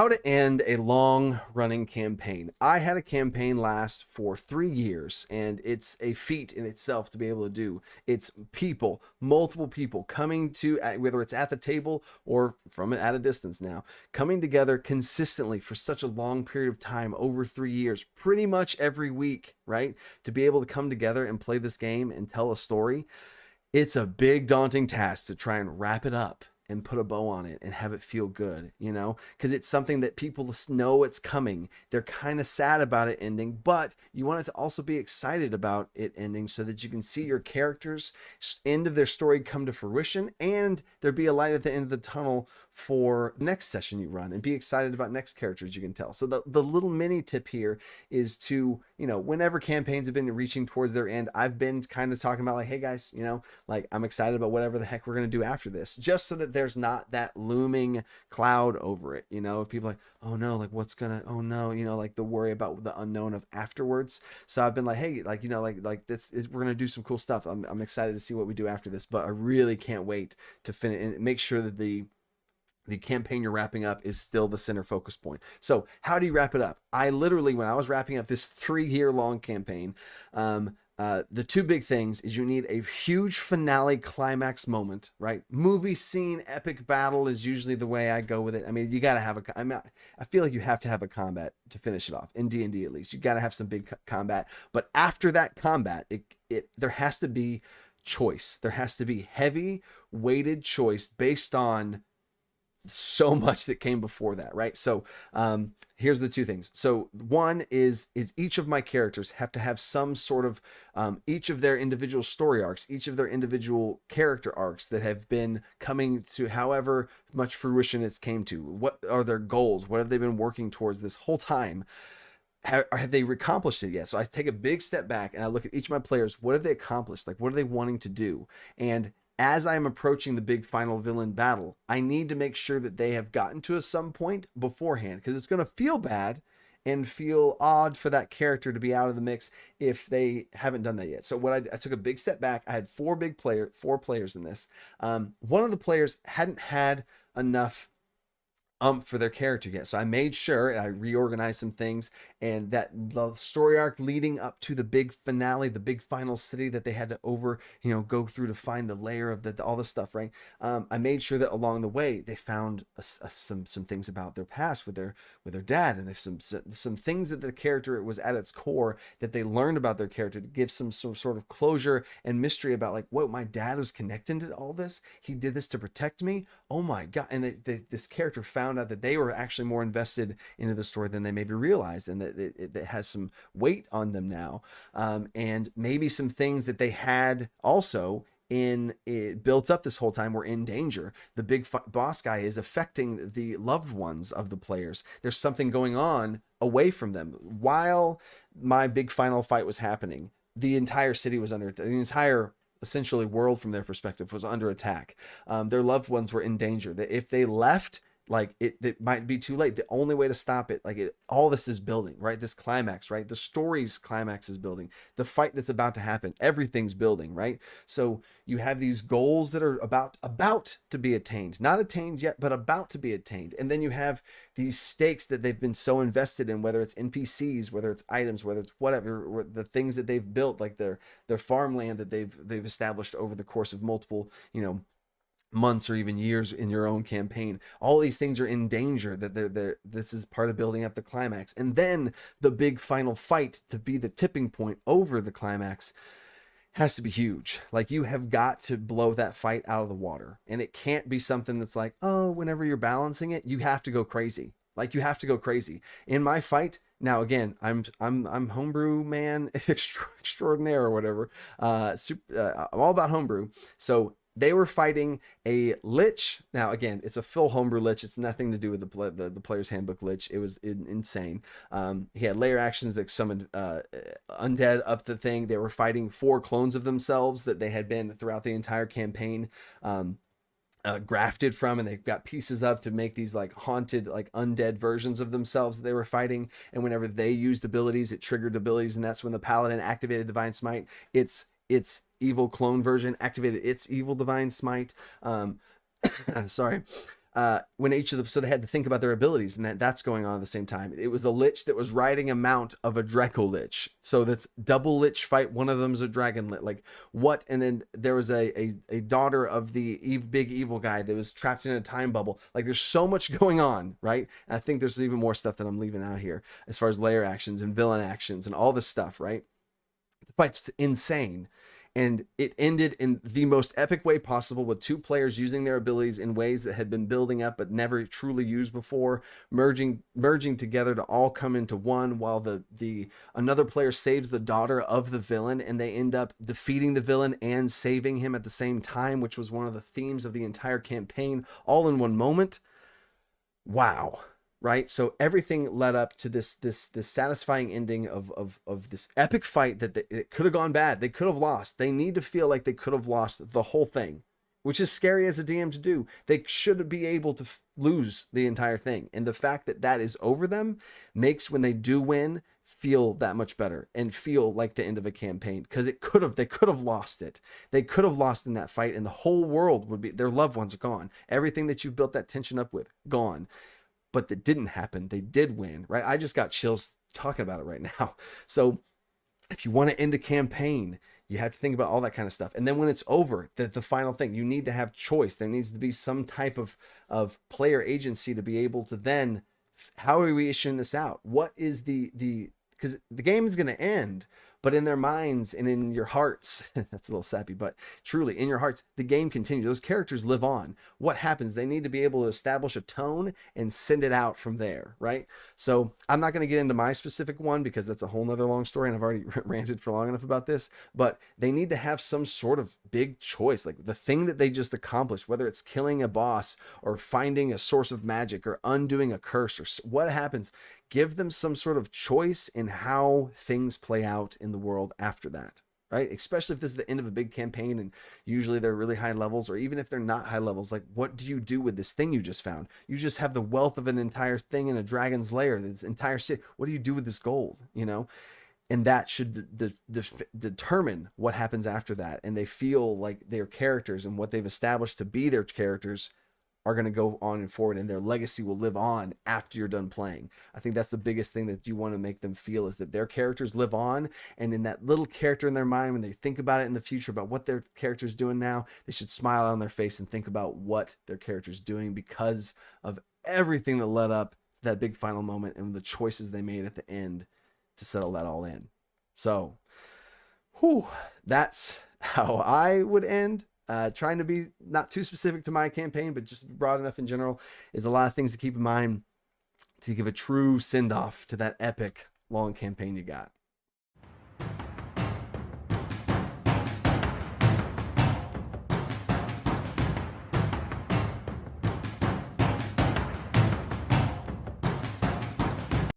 How to end a long running campaign. I had a campaign last for 3 years, and it's a feat in itself to be able to do. It's people, multiple people coming to, whether it's at the table or from at a distance now, coming together consistently for such a long period of time, over 3 years, pretty much every week, right? To be able to come together and play this game and tell a story. It's a big daunting task to try and wrap it up and put a bow on it and have it feel good, because it's something that people know it's coming. They're kind of sad about it ending, but you want it to also be excited about it ending so that you can see your characters end of their story come to fruition, and there be a light at the end of the tunnel for the next session you run, and be excited about next characters you can tell. So the little mini tip here is to, whenever campaigns have been reaching towards their end, I've been kind of talking about like, hey guys, like I'm excited about whatever the heck we're going to do after this, just so that there's not that looming cloud over it. If people are like, oh no, like oh no, like the worry about the unknown of afterwards. So I've been like, hey, like, like this is, we're going to do some cool stuff. I'm excited to see what we do after this, but I really can't wait to finish and make sure that the campaign you're wrapping up is still the center focus point. So how do you wrap it up? I literally, when I was wrapping up this 3-year long campaign, the two big things is you need a huge finale climax moment, right? Movie scene, epic battle is usually the way I go with it. I mean, you got to have I feel like you have to have a combat to finish it off in D&D, at least. You got to have some big combat, but after that combat, there has to be choice. There has to be heavy weighted choice based on so much that came before that, right? So here's the two things. So one is each of my characters have to have some sort of each of their individual story arcs, each of their individual character arcs that have been coming to however much fruition it's came to. What are their goals? What have they been working towards this whole time? Have they accomplished it yet? So I take a big step back and I look at each of my players. What have they accomplished? Like, what are they wanting to do? And as I'm approaching the big final villain battle, I need to make sure that they have gotten to some point beforehand, because it's going to feel bad and feel odd for that character to be out of the mix if they haven't done that yet. So what I took a big step back. I had four players in this. One of the players hadn't had enough for their character yet. So I made sure I reorganized some things, and that the story arc leading up to the big finale, the big final city that they had to go through to find the layer of all the stuff, right? I made sure that along the way they found some things about their past with their dad, and there's some things that the character was at its core that they learned about their character to give some sort of closure and mystery about, like, whoa, my dad was connected to all this. He did this to protect me. Oh my God. And this character found out that they were actually more invested into the story than they maybe realized, and that it has some weight on them now. And maybe some things that they had also built up this whole time were in danger. The big boss guy is affecting the loved ones of the players. There's something going on away from them. While my big final fight was happening, the entire city was the entire essentially world from their perspective was under attack. Their loved ones were in danger. That if they left, like it might be too late. The only way to stop it, all this is building, right? This climax, right? The story's climax is building. The fight that's about to happen, everything's building, right? So you have these goals that are about to be attained, not attained yet, but about to be attained. And then you have these stakes that they've been so invested in, whether it's NPCs, whether it's items, whether it's whatever, the things that they've built, like their farmland that they've established over the course of multiple, months or even years in your own campaign. All these things are in danger, that this is part of building up the climax. And then the big final fight to be the tipping point over the climax has to be huge. Like, you have got to blow that fight out of the water, and it can't be something that's like, oh, whenever you're balancing it, you have to go crazy. Like, you have to go crazy in my fight. Now, again, I'm homebrew man extraordinaire or whatever. I'm all about homebrew. So they were fighting a Lich. Now, again, it's a full homebrew Lich. It's nothing to do with the player's handbook Lich. It was insane. He had layer actions that summoned undead up the thing. They were fighting 4 clones of themselves that they had been throughout the entire campaign grafted from, and they've got pieces of to make these like haunted, like undead versions of themselves that they were fighting. And whenever they used abilities, it triggered abilities, and that's when the paladin activated divine smite. Its evil clone version activated its evil divine smite. Sorry. when each of them, so they had to think about their abilities, and that's going on at the same time. It was a Lich that was riding a mount of a Draco Lich, so that's double Lich fight. One of them's a Dragon Lich, like what? And then there was a daughter of the big evil guy that was trapped in a time bubble. Like there's so much going on, right? And I think there's even more stuff that I'm leaving out here as far as layer actions and villain actions and all this stuff, right? The fight's insane. And it ended in the most epic way possible, with two players using their abilities in ways that had been building up but never truly used before, merging together to all come into one, while the another player saves the daughter of the villain, and they end up defeating the villain and saving him at the same time, which was one of the themes of the entire campaign, all in one moment. Wow. Right, so everything led up to this satisfying ending of this epic fight that it could have gone bad. They could have lost. They need to feel like they could have lost the whole thing, which is scary as a DM to do. They should be able to lose the entire thing, and the fact that that is over them makes, when they do win, feel that much better and feel like the end of a campaign, because they could have lost it. They could have lost in that fight, and the whole world would be, their loved ones are gone. Everything that you've built that tension up with, gone. But that didn't happen. They did win, right? I just got chills talking about it right now. So if you want to end a campaign, you have to think about all that kind of stuff. And then when it's over, the final thing, you need to have choice. There needs to be some type of player agency to be able to then, how are we issuing this out? What is because the game is going to end, but in their minds and in your hearts, that's a little sappy, but truly in your hearts, the game continues. Those characters live on. What happens? They need to be able to establish a tone and send it out from there, right? So I'm not going to get into my specific one, because that's a whole nother long story, and I've already ranted for long enough about this, but they need to have some sort of big choice, like the thing that they just accomplished, whether it's killing a boss or finding a source of magic or undoing a curse or what happens. Give them some sort of choice in how things play out in the world after that, right? Especially if this is the end of a big campaign, and usually they're really high levels, or even if they're not high levels, like what do you do with this thing you just found? You just have the wealth of an entire thing in a dragon's lair, this entire city. What do you do with this gold, you know? And that should determine what happens after that. And they feel like their characters and what they've established to be their characters are going to go on and forward, and their legacy will live on after you're done playing. I think that's the biggest thing that you want to make them feel, is that their characters live on, and in that little character in their mind, when they think about it in the future, about what their character's doing now, they should smile on their face and think about what their character's doing because of everything that led up to that big final moment and the choices they made at the end to settle that all in. So, that's how I would end. Trying to be not too specific to my campaign, but just broad enough in general, is a lot of things to keep in mind to give a true send-off to that epic long campaign you got.